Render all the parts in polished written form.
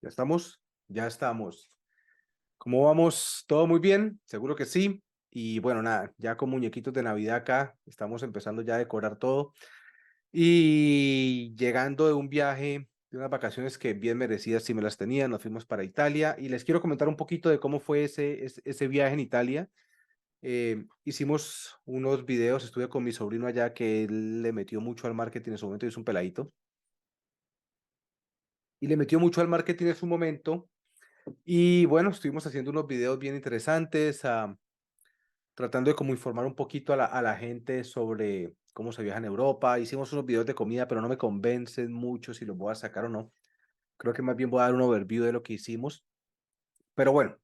¿Ya estamos? Ya estamos. ¿Cómo vamos? ¿Todo muy bien? Seguro que sí. Y bueno, nada, ya con muñequitos de Navidad acá, estamos empezando ya a decorar todo. Y llegando de un viaje, de unas vacaciones que bien merecidas sí me las tenía, nos fuimos para Italia y les quiero comentar un poquito de cómo fue ese viaje en Italia. Hicimos unos videos, estuve con mi sobrino allá que él le metió mucho al marketing en su momento, y es un peladito, y le metió mucho al marketing en su momento. Y bueno, estuvimos haciendo unos videos bien interesantes, tratando de como informar un poquito a la gente sobre cómo se viaja en Europa. Hicimos unos videos de comida, pero no me convencen mucho si los voy a sacar o no. Creo que más bien voy a dar un overview de lo que hicimos. Pero bueno,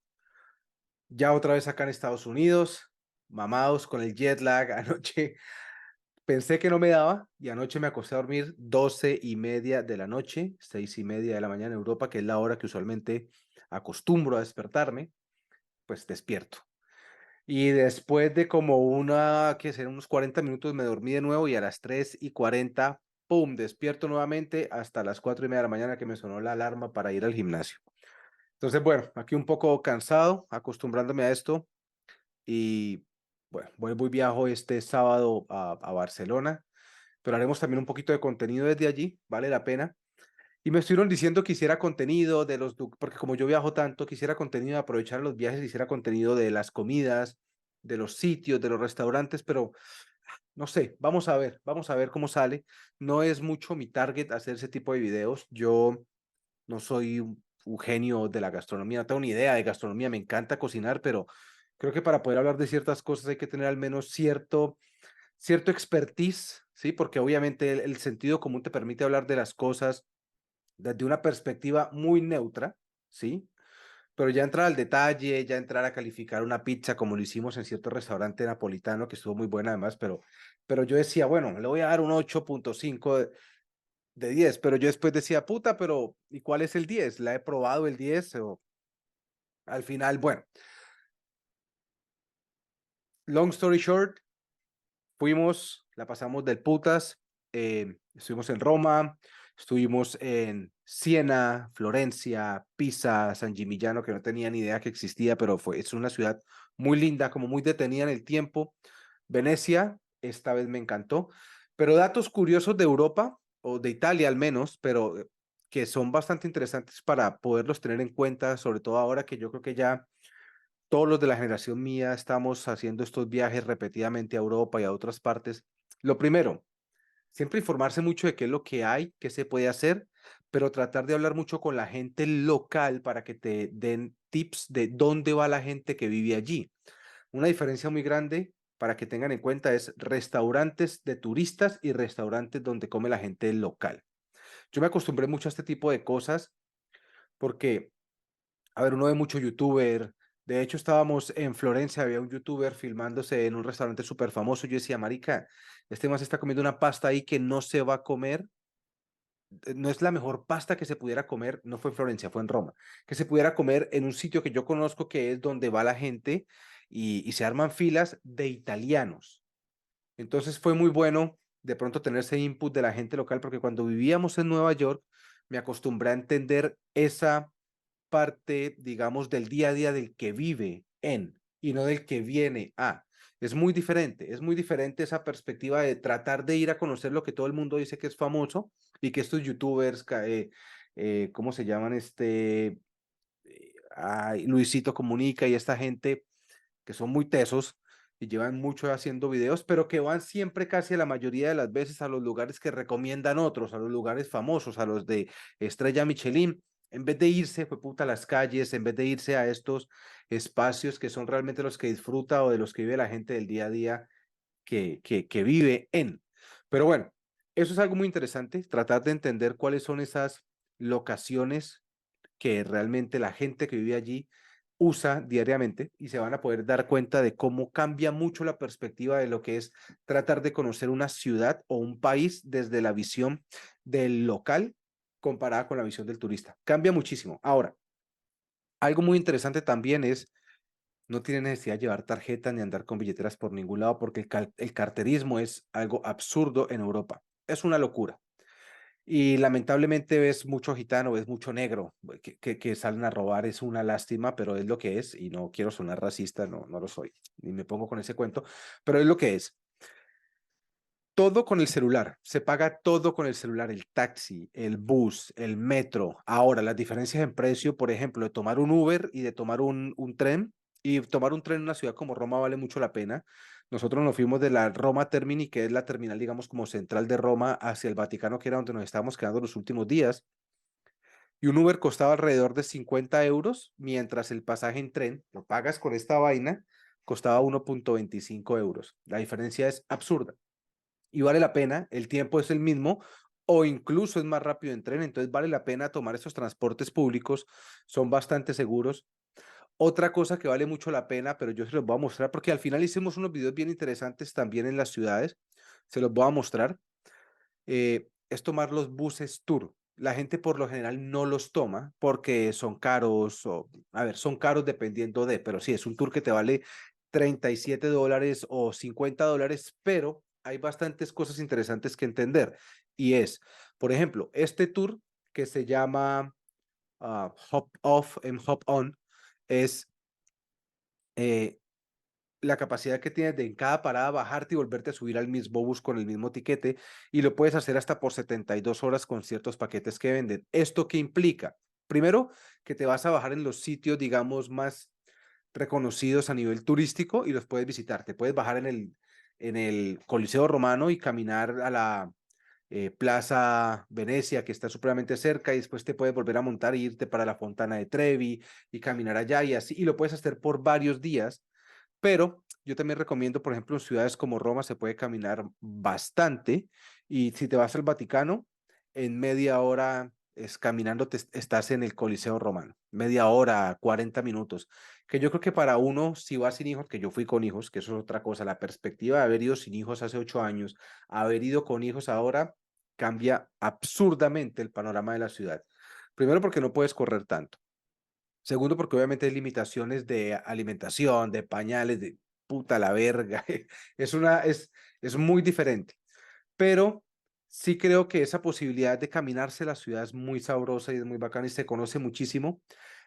ya otra vez acá en Estados Unidos, mamados con el jet lag. Anoche pensé que no me daba y anoche me acosté a dormir 12:30 de la noche, 6:30 de la mañana en Europa, que es la hora que usualmente acostumbro a despertarme, pues despierto. Y después de como que será unos 40 minutos, me dormí de nuevo y a las 3:40, ¡pum!, despierto nuevamente hasta las 4:30 de la mañana que me sonó la alarma para ir al gimnasio. Entonces, bueno, aquí un poco cansado, acostumbrándome a esto y bueno, voy viajo este sábado a Barcelona, pero haremos también un poquito de contenido desde allí, vale la pena. Y me estuvieron diciendo que hiciera contenido de porque como yo viajo tanto, quisiera contenido de aprovechar los viajes, hiciera contenido de las comidas, de los sitios, de los restaurantes, pero no sé, vamos a ver cómo sale. No es mucho mi target hacer ese tipo de videos. Yo no soy un genio de la gastronomía, no tengo ni idea de gastronomía, me encanta cocinar, pero creo que para poder hablar de ciertas cosas hay que tener al menos cierto expertise, ¿sí? Porque obviamente el sentido común te permite hablar de las cosas desde una perspectiva muy neutra, ¿sí? Pero ya entrar al detalle, ya entrar a calificar una pizza como lo hicimos en cierto restaurante napolitano, que estuvo muy buena además, pero yo decía, bueno, le voy a dar un 8.5 de 10, pero yo después decía, puta, pero ¿y cuál es el 10? ¿La he probado el 10? O al final, bueno, long story short, fuimos, la pasamos del putas, estuvimos en Roma, estuvimos en Siena, Florencia, Pisa, San Gimignano, que no tenía ni idea que existía, pero es una ciudad muy linda, como muy detenida en el tiempo. Venecia, esta vez me encantó, pero datos curiosos de Europa, o de Italia al menos, pero que son bastante interesantes para poderlos tener en cuenta, sobre todo ahora que yo creo que ya todos los de la generación mía estamos haciendo estos viajes repetidamente a Europa y a otras partes. Lo primero, siempre informarse mucho de qué es lo que hay, qué se puede hacer, pero tratar de hablar mucho con la gente local para que te den tips de dónde va la gente que vive allí. Una diferencia muy grande para que tengan en cuenta es restaurantes de turistas y restaurantes donde come la gente local. Yo me acostumbré mucho a este tipo de cosas porque, a ver, uno ve mucho youtuber. De hecho, estábamos en Florencia, había un youtuber filmándose en un restaurante súper famoso. Yo decía, marica, este man se está comiendo una pasta ahí que no se va a comer. No es la mejor pasta que se pudiera comer, no fue en Florencia, fue en Roma, que se pudiera comer en un sitio que yo conozco, que es donde va la gente y se arman filas de italianos. Entonces fue muy bueno de pronto tener ese input de la gente local, porque cuando vivíamos en Nueva York, me acostumbré a entender esa parte, digamos, del día a día del que vive en y no del que viene a. Es muy diferente esa perspectiva de tratar de ir a conocer lo que todo el mundo dice que es famoso y que estos youtubers, ¿cómo se llaman? Luisito Comunica y esta gente que son muy tesos y llevan mucho haciendo videos, pero que van siempre casi la mayoría de las veces a los lugares que recomiendan otros, a los lugares famosos, a los de Estrella Michelin, en vez de irse, fue puta, a las calles, en vez de irse a estos espacios que son realmente los que disfruta o de los que vive la gente del día a día que vive en. Pero bueno, eso es algo muy interesante, tratar de entender cuáles son esas locaciones que realmente la gente que vive allí usa diariamente y se van a poder dar cuenta de cómo cambia mucho la perspectiva de lo que es tratar de conocer una ciudad o un país desde la visión del local comparada con la visión del turista. Cambia muchísimo. Ahora, algo muy interesante también es no tiene necesidad de llevar tarjetas ni andar con billeteras por ningún lado porque el carterismo es algo absurdo en Europa. Es una locura. Y lamentablemente ves mucho gitano, ves mucho negro que salen a robar. Es una lástima, pero es lo que es. Y no quiero sonar racista, no, no lo soy, ni me pongo con ese cuento, pero es lo que es. Todo con el celular, se paga todo con el celular, el taxi, el bus, el metro. Ahora, las diferencias en precio, por ejemplo, de tomar un Uber y de tomar un tren, y tomar un tren en una ciudad como Roma vale mucho la pena. Nosotros nos fuimos de la Roma Termini, que es la terminal, digamos, como central de Roma, hacia el Vaticano, que era donde nos estábamos quedando los últimos días, y un Uber costaba alrededor de 50 euros, mientras el pasaje en tren, lo pagas con esta vaina, costaba 1,25 euros. La diferencia es absurda y vale la pena, el tiempo es el mismo o incluso es más rápido en tren, entonces vale la pena tomar esos transportes públicos, son bastante seguros. Otra cosa que vale mucho la pena, pero yo se los voy a mostrar porque al final hicimos unos videos bien interesantes también en las ciudades, se los voy a mostrar, es tomar los buses tour. La gente por lo general no los toma porque son caros o, a ver, son caros dependiendo de, pero sí, es un tour que te vale $37 o $50, pero hay bastantes cosas interesantes que entender. Y es, por ejemplo, este tour que se llama Hop Off and Hop On es eh, la capacidad que tienes de en cada parada bajarte y volverte a subir al mismo bus con el mismo tiquete y lo puedes hacer hasta por 72 horas con ciertos paquetes que venden. ¿Esto qué implica? Primero, que te vas a bajar en los sitios, digamos, más reconocidos a nivel turístico y los puedes visitar. Te puedes bajar en el Coliseo Romano y caminar a la Plaza Venecia, que está supremamente cerca, y después te puedes volver a montar e irte para la Fontana de Trevi y caminar allá y así, y lo puedes hacer por varios días, pero yo también recomiendo, por ejemplo, en ciudades como Roma se puede caminar bastante y si te vas al Vaticano, en media hora caminando estás en el Coliseo Romano, media hora, 40 minutos, que yo creo que para uno, si va sin hijos, que yo fui con hijos, que eso es otra cosa, la perspectiva de haber ido sin hijos hace 8 años, haber ido con hijos ahora, cambia absurdamente el panorama de la ciudad. Primero porque no puedes correr tanto. Segundo, porque obviamente hay limitaciones de alimentación, de pañales, de puta la verga. Es muy diferente. Pero sí creo que esa posibilidad de caminarse la ciudad es muy sabrosa y es muy bacana y se conoce muchísimo.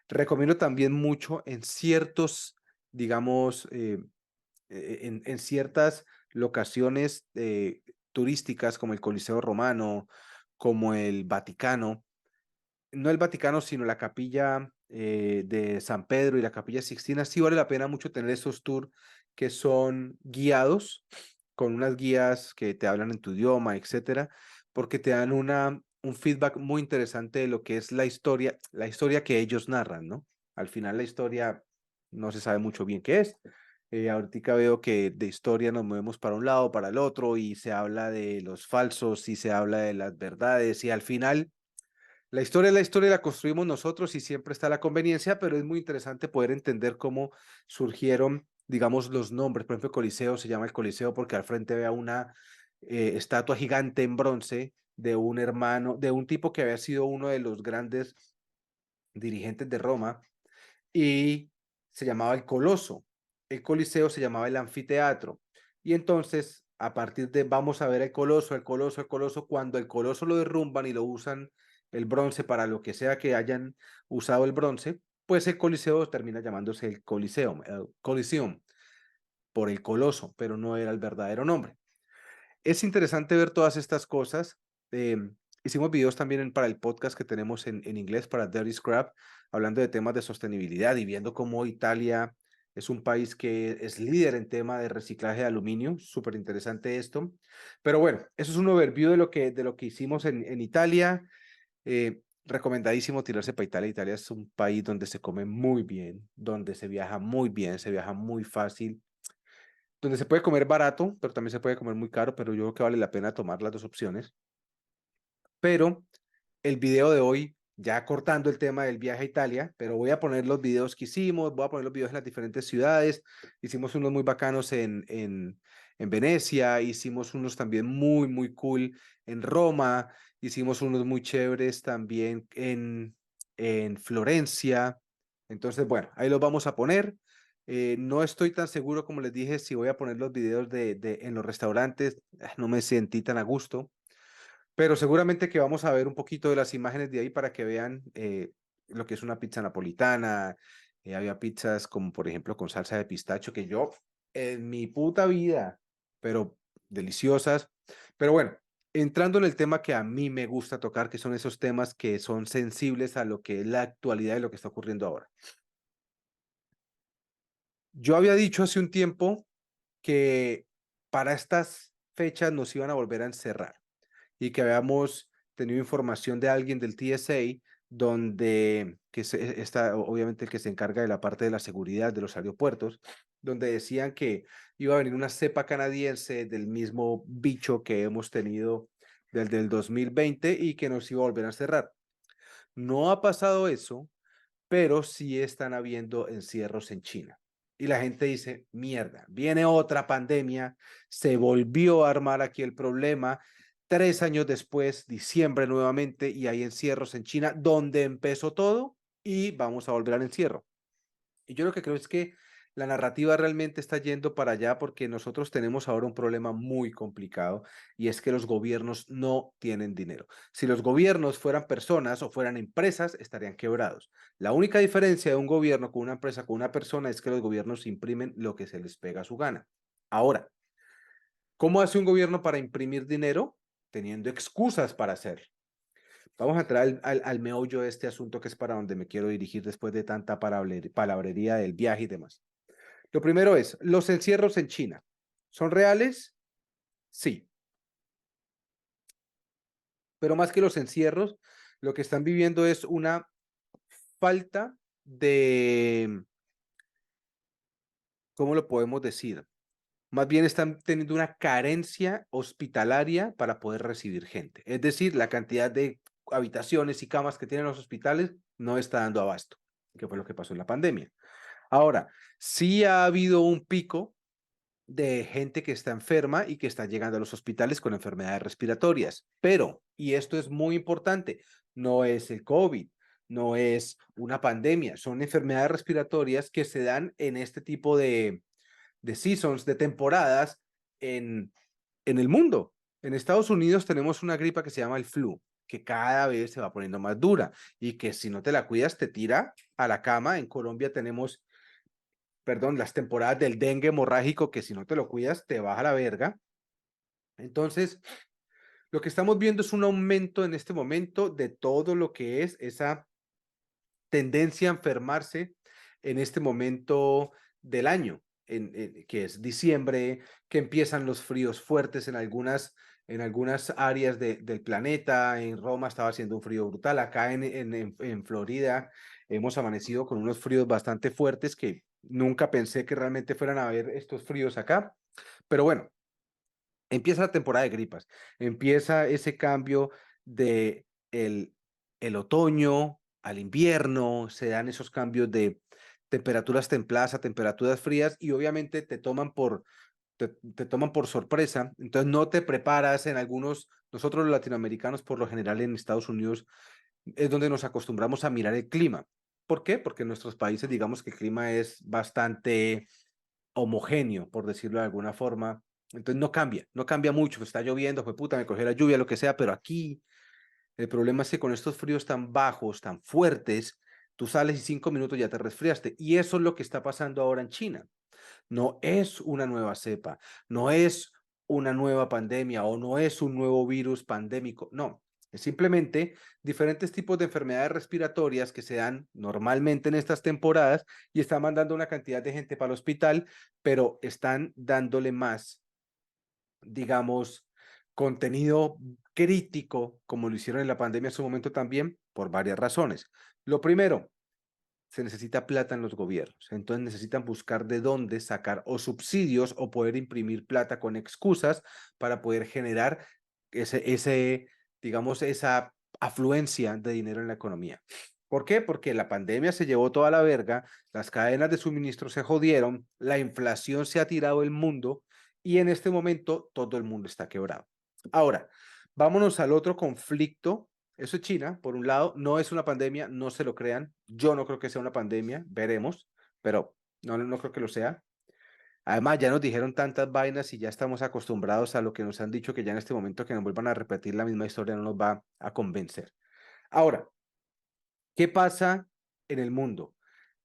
Recomiendo también mucho en ciertos, digamos, en ciertas locaciones turísticas como el Coliseo Romano, como el Vaticano, no el Vaticano, sino la capilla de San Pedro y la capilla Sixtina, sí vale la pena mucho tener esos tours que son guiados, con unas guías que te hablan en tu idioma, etcétera, porque te dan un feedback muy interesante de lo que es la historia que ellos narran, ¿no? Al final la historia no se sabe mucho bien qué es. Ahorita veo que de historia nos movemos para un lado, para el otro, y se habla de los falsos y se habla de las verdades, y al final la historia la construimos nosotros y siempre está la conveniencia, pero es muy interesante poder entender cómo surgieron, digamos, los nombres. Por ejemplo, el Coliseo se llama el Coliseo porque al frente vea una estatua gigante en bronce de un hermano, de un tipo que había sido uno de los grandes dirigentes de Roma y se llamaba el Coloso. El Coliseo se llamaba el Anfiteatro. Y entonces, a partir de vamos a ver el Coloso, el Coloso, el Coloso, cuando el Coloso lo derrumban y lo usan el bronce para lo que sea que hayan usado el bronce, pues el Coliseo termina llamándose el Coliseum por el Coloso, pero no era el verdadero nombre. Es interesante ver todas estas cosas. Eh, Hicimos videos también para el podcast que tenemos en inglés para Dirty Scrap, hablando de temas de sostenibilidad y viendo cómo Italia es un país que es líder en tema de reciclaje de aluminio. Súper interesante esto. Pero bueno, eso es un overview de lo que hicimos en Italia. Recomendadísimo tirarse para Italia. Italia es un país donde se come muy bien, donde se viaja muy bien, se viaja muy fácil, donde se puede comer barato, pero también se puede comer muy caro, pero yo creo que vale la pena tomar las dos opciones. Pero el video de hoy, ya cortando el tema del viaje a Italia, pero voy a poner los videos que hicimos, voy a poner los videos en las diferentes ciudades. Hicimos unos muy bacanos en Venecia, hicimos unos también muy, muy cool en Roma, hicimos unos muy chéveres también en Florencia. Entonces, bueno, ahí los vamos a poner. No estoy tan seguro, como les dije, si voy a poner los videos en los restaurantes. No me sentí tan a gusto. pero seguramente que vamos a ver un poquito de las imágenes de ahí para que vean lo que es una pizza napolitana. Había pizzas como por ejemplo con salsa de pistacho que yo en mi puta vida, pero deliciosas. Pero bueno, entrando en el tema que a mí me gusta tocar, que son esos temas que son sensibles a lo que es la actualidad y lo que está ocurriendo ahora. Yo había dicho hace un tiempo que para estas fechas nos iban a volver a encerrar y que habíamos tenido información de alguien del TSA donde, está obviamente el que se encarga de la parte de la seguridad de los aeropuertos, donde decían que iba a venir una cepa canadiense del mismo bicho que hemos tenido desde el 2020 y que nos iba a volver a encerrar. No ha pasado eso, pero sí están habiendo encierros en China. Y la gente dice, mierda, viene otra pandemia, se volvió a armar aquí el problema. 3 años después, diciembre nuevamente, y hay encierros en China, donde empezó todo, y vamos a volver al encierro. Y yo lo que creo es que la narrativa realmente está yendo para allá porque nosotros tenemos ahora un problema muy complicado y es que los gobiernos no tienen dinero. Si los gobiernos fueran personas o fueran empresas, estarían quebrados. La única diferencia de un gobierno con una empresa, con una persona, es que los gobiernos imprimen lo que se les pega a su gana. Ahora, ¿cómo hace un gobierno para imprimir dinero? Teniendo excusas para hacerlo. Vamos a entrar al meollo de este asunto que es para donde me quiero dirigir después de tanta palabrería del viaje y demás. Lo primero es, los encierros en China. ¿Son reales? Sí, pero más que los encierros, lo que están viviendo es una falta de, ¿cómo lo podemos decir? Más bien están teniendo una carencia hospitalaria para poder recibir gente. Es decir, la cantidad de habitaciones y camas que tienen los hospitales no está dando abasto, que fue lo que pasó en la pandemia. Ahora, sí ha habido un pico de gente que está enferma y que está llegando a los hospitales con enfermedades respiratorias. Pero, y esto es muy importante, no es el COVID, no es una pandemia, son enfermedades respiratorias que se dan en este tipo de seasons, de temporadas en el mundo. En Estados Unidos tenemos una gripa que se llama el flu, que cada vez se va poniendo más dura y que si no te la cuidas te tira a la cama. En Colombia tenemos, perdón, las temporadas del dengue hemorrágico que si no te lo cuidas te baja la verga. Entonces, lo que estamos viendo es un aumento en este momento de todo lo que es esa tendencia a enfermarse en este momento del año, que es diciembre, que empiezan los fríos fuertes en algunas áreas del planeta. En Roma estaba haciendo un frío brutal. Acá en Florida hemos amanecido con unos fríos bastante fuertes que nunca pensé que realmente fueran a haber estos fríos acá. Pero bueno, empieza la temporada de gripas, empieza ese cambio de el otoño al invierno, se dan esos cambios de temperaturas templadas a temperaturas frías y obviamente te toman por sorpresa, entonces no te preparas en algunos, nosotros los latinoamericanos por lo general en Estados Unidos es donde nos acostumbramos a mirar el clima. ¿Por qué? Porque en nuestros países digamos que el clima es bastante homogéneo, por decirlo de alguna forma. Entonces no cambia mucho. Está lloviendo, fue puta, me cogió la lluvia, lo que sea, pero aquí el problema es que con estos fríos tan bajos, tan fuertes, tú sales y 5 minutos ya te resfriaste. Y eso es lo que está pasando ahora en China. No es una nueva cepa, no es una nueva pandemia o no es un nuevo virus pandémico, no. Es simplemente diferentes tipos de enfermedades respiratorias que se dan normalmente en estas temporadas y están mandando una cantidad de gente para el hospital, pero están dándole más, digamos, contenido crítico, como lo hicieron en la pandemia en su momento también, por varias razones. Lo primero, se necesita plata en los gobiernos. Entonces necesitan buscar de dónde sacar o subsidios o poder imprimir plata con excusas para poder generar digamos, esa afluencia de dinero en la economía. ¿Por qué? Porque la pandemia se llevó toda la verga, las cadenas de suministro se jodieron, la inflación se ha tirado el mundo y en este momento todo el mundo está quebrado. Ahora, vámonos al otro conflicto. Eso es China, por un lado, no es una pandemia, no se lo crean. Yo no creo que sea una pandemia, veremos, pero no creo que lo sea. Además, ya nos dijeron tantas vainas y ya estamos acostumbrados a lo que nos han dicho que ya en este momento que nos vuelvan a repetir la misma historia no nos va a convencer. Ahora, ¿qué pasa en el mundo?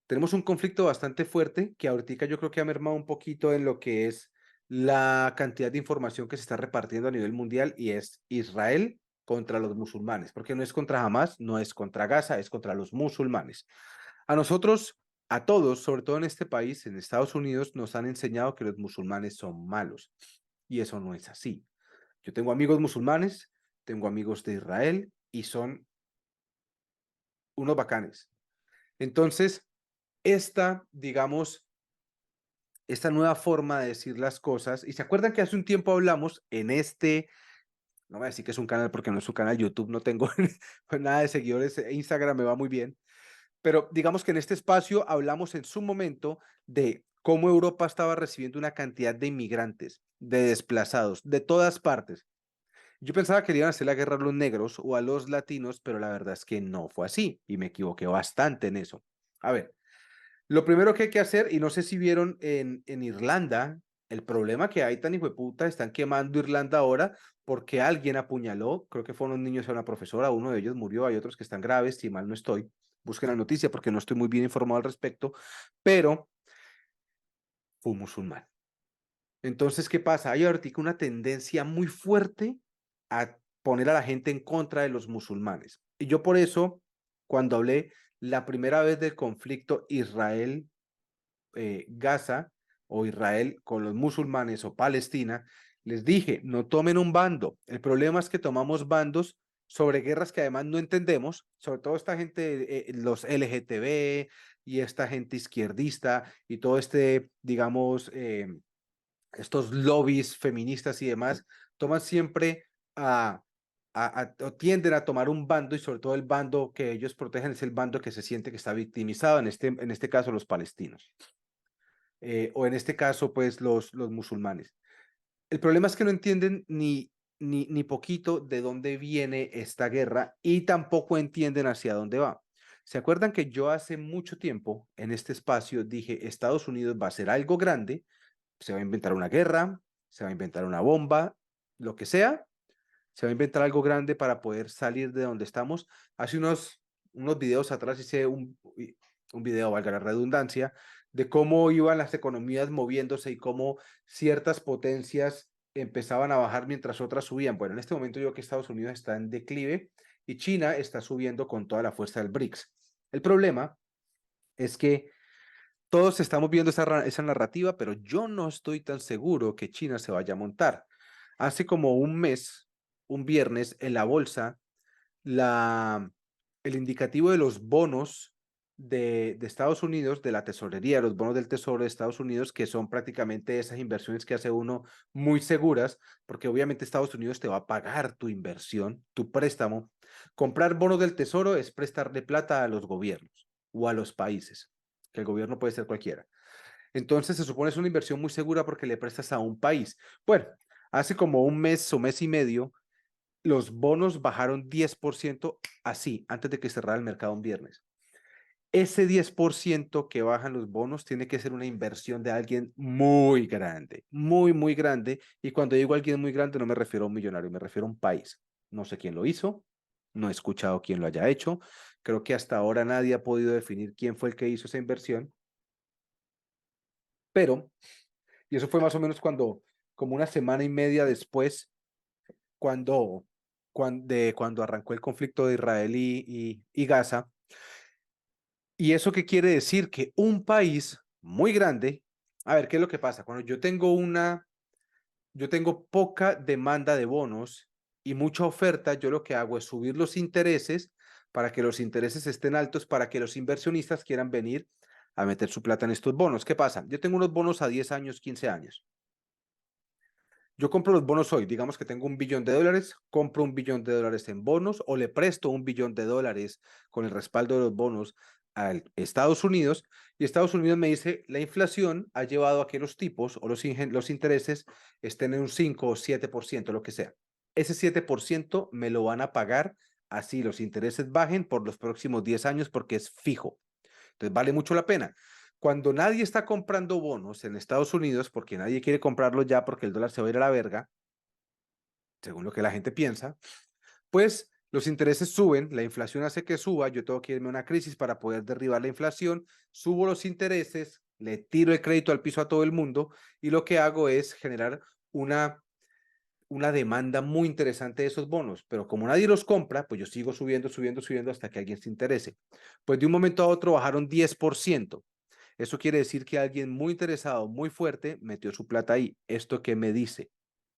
Tenemos un conflicto bastante fuerte que ahorita yo creo que ha mermado un poquito en lo que es la cantidad de información que se está repartiendo a nivel mundial y es Israel contra los musulmanes, porque no es contra Hamas, no es contra Gaza, es contra los musulmanes. A nosotros, a todos, sobre todo en este país, en Estados Unidos, nos han enseñado que los musulmanes son malos y eso no es así. Yo tengo amigos musulmanes, tengo amigos de Israel y son unos bacanes. Entonces, digamos, esta nueva forma de decir las cosas, y se acuerdan que hace un tiempo hablamos en no voy a decir que es un canal porque no es un canal YouTube, no tengo nada de seguidores, Instagram me va muy bien, pero digamos que en este espacio hablamos en su momento de cómo Europa estaba recibiendo una cantidad de inmigrantes, de desplazados, de todas partes. Yo pensaba que le iban a hacer la guerra a los negros o a los latinos, pero la verdad es que no fue así y me equivoqué bastante en eso. A ver, lo primero que hay que hacer, y no sé si vieron en Irlanda, el problema que hay tan hijo de puta, están quemando Irlanda ahora porque alguien apuñaló, creo que fueron unos niños a una profesora, uno de ellos murió, hay otros que están graves, si mal no estoy, busquen la noticia porque no estoy muy bien informado al respecto, pero fue un musulmán. Entonces, ¿qué pasa? Hay ahorita una tendencia muy fuerte a poner a la gente en contra de los musulmanes. Y yo por eso, cuando hablé la primera vez del conflicto Israel Gaza o Israel con los musulmanes o Palestina, les dije, no tomen un bando. El problema es que tomamos bandos sobre guerras que además no entendemos, sobre todo esta gente, los LGTB y esta gente izquierdista y todo digamos, estos lobbies feministas y demás, toman siempre o tienden a tomar un bando y sobre todo el bando que ellos protegen es el bando que se siente que está victimizado, en este caso los palestinos o en este caso, pues los musulmanes. El problema es que no entienden ni poquito de dónde viene esta guerra y tampoco entienden hacia dónde va. ¿Se acuerdan que yo hace mucho tiempo en este espacio dije Estados Unidos va a hacer algo grande, se va a inventar una guerra, se va a inventar una bomba, lo que sea, se va a inventar algo grande para poder salir de donde estamos? Hace unos videos atrás hice un video, valga la redundancia, de cómo iban las economías moviéndose y cómo ciertas potencias empezaban a bajar mientras otras subían. Bueno, en este momento yo creo que Estados Unidos está en declive y China está subiendo con toda la fuerza del BRICS. El problema es que todos estamos viendo esa narrativa, pero yo no estoy tan seguro que China se vaya a montar. Hace como un mes, un viernes, en la bolsa, la, el indicativo de los bonos de Estados Unidos, de la tesorería, los bonos del Tesoro de Estados Unidos, que son prácticamente esas inversiones que hace uno muy seguras, porque obviamente Estados Unidos te va a pagar tu inversión, tu préstamo. Comprar bonos del Tesoro es prestarle plata a los gobiernos o a los países, que el gobierno puede ser cualquiera. Entonces se supone es una inversión muy segura porque le prestas a un país. Bueno, hace como un mes o mes y medio, los bonos bajaron 10% así, antes de que cerrara el mercado un viernes. Ese 10% que bajan los bonos tiene que ser una inversión de alguien muy grande, muy, muy grande. Y cuando digo alguien muy grande, no me refiero a un millonario, me refiero a un país. No sé quién lo hizo, no he escuchado quién lo haya hecho. Creo que hasta ahora nadie ha podido definir quién fue el que hizo esa inversión, pero, y eso fue más o menos como una semana y media después, cuando arrancó el conflicto de Israel y Gaza. ¿Y eso qué quiere decir? Que un país muy grande, a ver, ¿qué es lo que pasa? Cuando yo tengo poca demanda de bonos y mucha oferta, yo lo que hago es subir los intereses para que los intereses estén altos, para que los inversionistas quieran venir a meter su plata en estos bonos. ¿Qué pasa? Yo tengo unos bonos a 10 años, 15 años. Yo compro los bonos hoy, digamos que tengo $1 billón, compro $1 billón en bonos o le presto $1 billón con el respaldo de los bonos a Estados Unidos y Estados Unidos me dice, la inflación ha llevado a que los tipos o los intereses estén en un 5 o 7%, lo que sea. Ese 7% me lo van a pagar así los intereses bajen por los próximos 10 años porque es fijo. Entonces vale mucho la pena. Cuando nadie está comprando bonos en Estados Unidos, porque nadie quiere comprarlos ya porque el dólar se va a ir a la verga, según lo que la gente piensa, pues los intereses suben, la inflación hace que suba, yo tengo que irme a una crisis para poder derribar la inflación, subo los intereses, le tiro el crédito al piso a todo el mundo y lo que hago es generar una demanda muy interesante de esos bonos, pero como nadie los compra, pues yo sigo subiendo, subiendo, subiendo hasta que alguien se interese. Pues de un momento a otro bajaron 10%. Eso quiere decir que alguien muy interesado, muy fuerte, metió su plata ahí. ¿Esto qué me dice?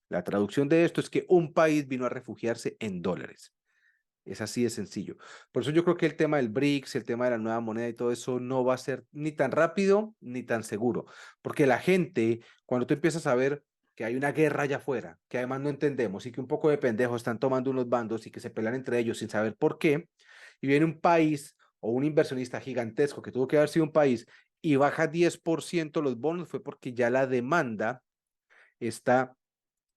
La traducción de esto es que un país vino a refugiarse en dólares. Es así de sencillo. Por eso yo creo que el tema del BRICS, el tema de la nueva moneda y todo eso no va a ser ni tan rápido ni tan seguro. Porque la gente, cuando tú empiezas a ver que hay una guerra allá afuera, que además no entendemos y que un poco de pendejos están tomando unos bandos y que se pelean entre ellos sin saber por qué, y viene un país o un inversionista gigantesco que tuvo que haber sido un país y baja 10% los bonos, fue porque ya la demanda está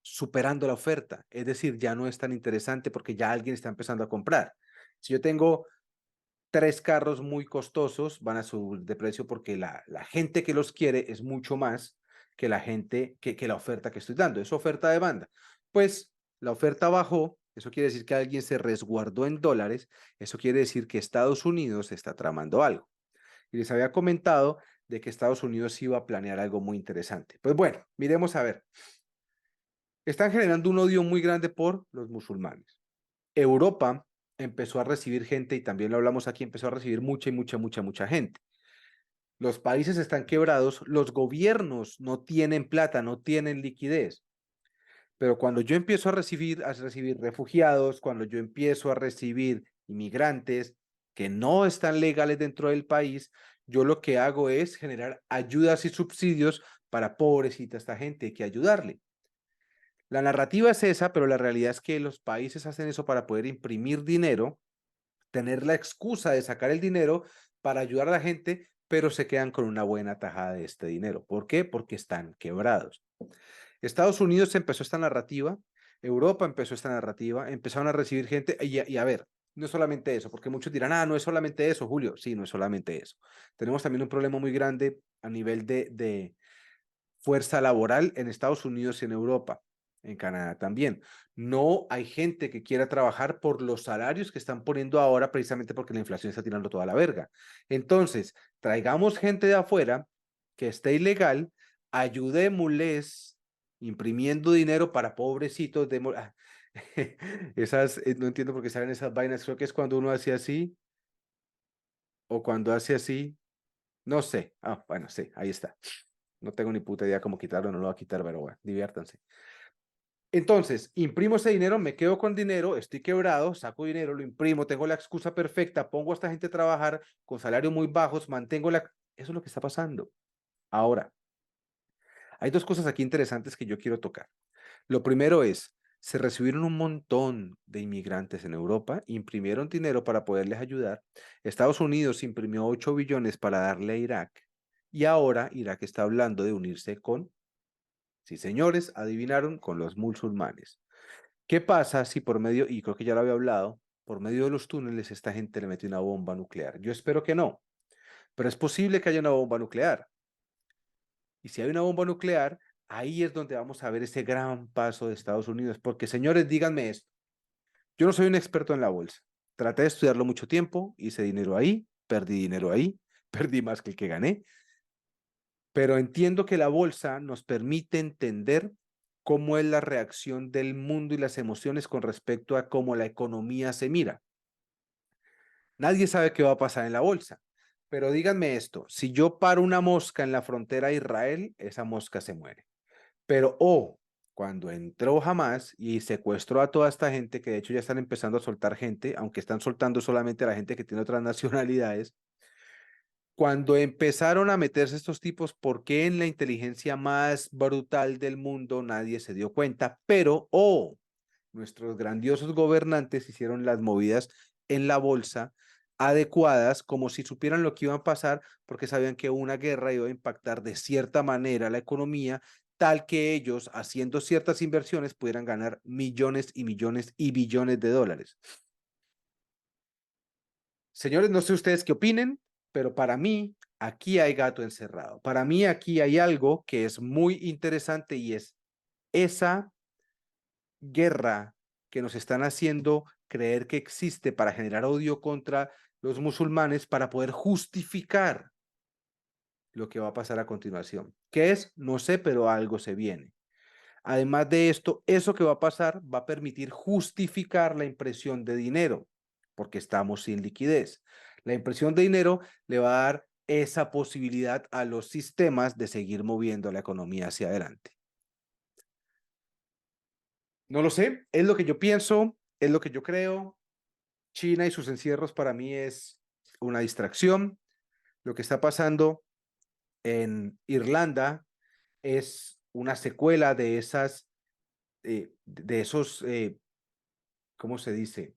superando la oferta. Es decir, ya no es tan interesante porque ya alguien está empezando a comprar. Si yo tengo tres carros muy costosos, van a subir de precio porque la gente que los quiere es mucho más que la gente, que la oferta que estoy dando. Es oferta-demanda. Pues la oferta bajó, eso quiere decir que alguien se resguardó en dólares, eso quiere decir que Estados Unidos está tramando algo. Y les había comentado de que Estados Unidos iba a planear algo muy interesante. Pues bueno, miremos a ver. Están generando un odio muy grande por los musulmanes. Europa empezó a recibir gente, y también lo hablamos aquí, empezó a recibir mucha y mucha, mucha, mucha gente. Los países están quebrados, los gobiernos no tienen plata, no tienen liquidez. Pero cuando yo empiezo a recibir refugiados, cuando yo empiezo a recibir inmigrantes que no están legales dentro del país, yo lo que hago es generar ayudas y subsidios para pobrecita esta gente, hay que ayudarle. La narrativa es esa, pero la realidad es que los países hacen eso para poder imprimir dinero, tener la excusa de sacar el dinero para ayudar a la gente, pero se quedan con una buena tajada de este dinero. ¿Por qué? Porque están quebrados. Estados Unidos empezó esta narrativa, Europa empezó esta narrativa, empezaron a recibir gente y a ver, no es solamente eso, porque muchos dirán, ah, no es solamente eso, Julio. Sí, no es solamente eso. Tenemos también un problema muy grande a nivel de fuerza laboral en Estados Unidos y en Europa, en Canadá también. No hay gente que quiera trabajar por los salarios que están poniendo ahora precisamente porque la inflación está tirando toda la verga. Entonces, traigamos gente de afuera que esté ilegal, ayudémosles imprimiendo dinero para pobrecitos. Esas, no entiendo por qué salen esas vainas, creo que es cuando uno hace así o cuando hace así, no sé. Ah, bueno, sí, ahí está. No tengo ni puta idea cómo quitarlo, no lo voy a quitar, pero bueno, diviértanse. Entonces, imprimo ese dinero, me quedo con dinero, estoy quebrado, saco dinero, lo imprimo, tengo la excusa perfecta, pongo a esta gente a trabajar con salarios muy bajos, mantengo la... Eso es lo que está pasando. Ahora, hay dos cosas aquí interesantes que yo quiero tocar. Lo primero es, se recibieron un montón de inmigrantes en Europa, imprimieron dinero para poderles ayudar. Estados Unidos imprimió 8 billones para darle a Irak y ahora Irak está hablando de unirse con, sí señores, adivinaron, con los musulmanes. ¿Qué pasa si por medio, y creo que ya lo había hablado, por medio de los túneles esta gente le mete una bomba nuclear? Yo espero que no, pero es posible que haya una bomba nuclear. Y si hay una bomba nuclear, ahí es donde vamos a ver ese gran paso de Estados Unidos. Porque señores, díganme esto. Yo no soy un experto en la bolsa. Traté de estudiarlo mucho tiempo, hice dinero ahí, perdí más que el que gané, pero entiendo que la bolsa nos permite entender cómo es la reacción del mundo y las emociones con respecto a cómo la economía se mira. Nadie sabe qué va a pasar en la bolsa, pero díganme esto, si yo paro una mosca en la frontera de Israel, esa mosca se muere. Pero, cuando entró Hamas y secuestró a toda esta gente, que de hecho ya están empezando a soltar gente, aunque están soltando solamente a la gente que tiene otras nacionalidades, cuando empezaron a meterse estos tipos, ¿por qué en la inteligencia más brutal del mundo nadie se dio cuenta? Pero, nuestros grandiosos gobernantes hicieron las movidas en la bolsa adecuadas, como si supieran lo que iba a pasar, porque sabían que una guerra iba a impactar de cierta manera la economía, tal que ellos, haciendo ciertas inversiones, pudieran ganar millones y millones y billones de dólares. Señores, no sé ustedes qué opinen, pero para mí aquí hay gato encerrado. Para mí aquí hay algo que es muy interesante y es esa guerra que nos están haciendo creer que existe para generar odio contra los musulmanes para poder justificar lo que va a pasar a continuación. ¿Qué es? No sé, pero algo se viene. Además de esto, eso que va a pasar va a permitir justificar la impresión de dinero, porque estamos sin liquidez. La impresión de dinero le va a dar esa posibilidad a los sistemas de seguir moviendo la economía hacia adelante. No lo sé, es lo que yo pienso, es lo que yo creo. China y sus encierros para mí es una distracción. Lo que está pasando en Irlanda es una secuela de esas, de esos, ¿cómo se dice?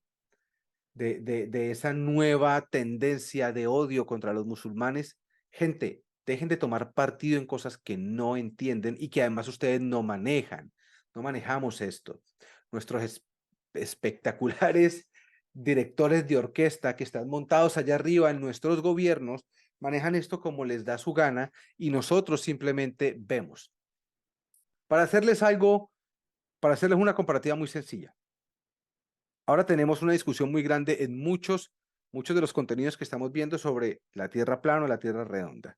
De esa nueva tendencia de odio contra los musulmanes. Gente, dejen de tomar partido en cosas que no entienden y que además ustedes no manejan. No manejamos esto. Nuestros espectaculares directores de orquesta que están montados allá arriba en nuestros gobiernos manejan esto como les da su gana y nosotros simplemente vemos. Para hacerles algo, para hacerles una comparativa muy sencilla. Ahora tenemos una discusión muy grande en muchos de los contenidos que estamos viendo sobre la Tierra plana o la Tierra redonda.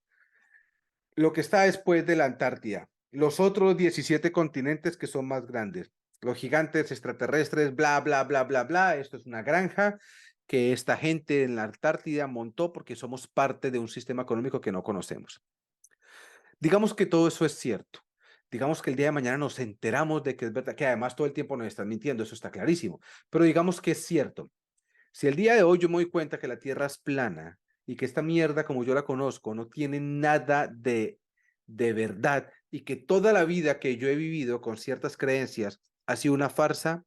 Lo que está después de la Antártida, los otros 17 continentes que son más grandes, los gigantes extraterrestres, bla, bla, bla, bla, bla. Esto es una granja que esta gente en la Antártida montó porque somos parte de un sistema económico que no conocemos. Digamos que todo eso es cierto. Digamos que el día de mañana nos enteramos de que es verdad, que además todo el tiempo nos están mintiendo, eso está clarísimo. Pero digamos que es cierto. Si el día de hoy yo me doy cuenta que la Tierra es plana y que esta mierda como yo la conozco no tiene nada de verdad y que toda la vida que yo he vivido con ciertas creencias ha sido una farsa,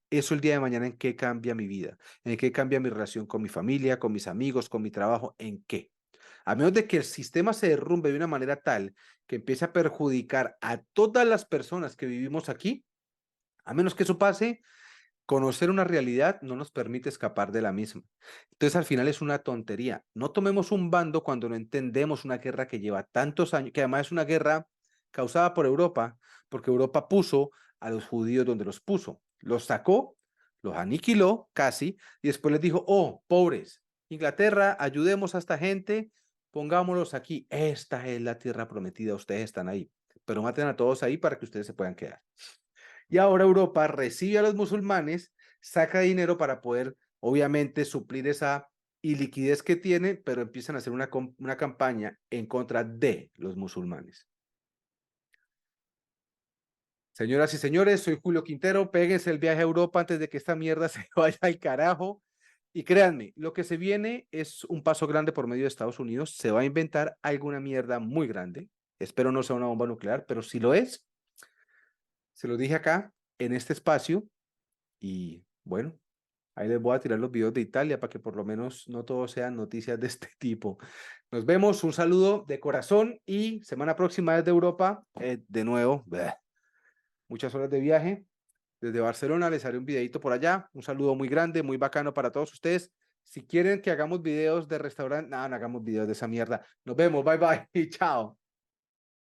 eso el día de mañana en qué cambia mi vida, en qué cambia mi relación con mi familia, con mis amigos, con mi trabajo, en qué. A menos de que el sistema se derrumbe de una manera tal que empiece a perjudicar a todas las personas que vivimos aquí, a menos que eso pase, conocer una realidad no nos permite escapar de la misma. Entonces, al final es una tontería. No tomemos un bando cuando no entendemos una guerra que lleva tantos años, que además es una guerra causada por Europa, porque Europa puso a los judíos donde los puso. Los sacó, los aniquiló casi, y después les dijo, oh, pobres, Inglaterra, ayudemos a esta gente, pongámoslos aquí. Esta es la tierra prometida, ustedes están ahí, pero maten a todos ahí para que ustedes se puedan quedar. Y ahora Europa recibe a los musulmanes, saca dinero para poder, obviamente, suplir esa iliquidez que tiene, pero empiezan a hacer una campaña en contra de los musulmanes. Señoras y señores, soy Julio Quintero. Péguense el viaje a Europa antes de que esta mierda se vaya al carajo. Y créanme, lo que se viene es un paso grande por medio de Estados Unidos. Se va a inventar alguna mierda muy grande. Espero no sea una bomba nuclear, pero si lo es, se lo dije acá, en este espacio. Y bueno, ahí les voy a tirar los videos de Italia para que por lo menos no todos sean noticias de este tipo. Nos vemos, un saludo de corazón y semana próxima desde Europa, de nuevo, muchas horas de viaje. Desde Barcelona les haré un videito por allá. Un saludo muy grande, muy bacano para todos ustedes. Si quieren que hagamos videos de restaurante, no hagamos videos de esa mierda. Nos vemos, bye bye y chao.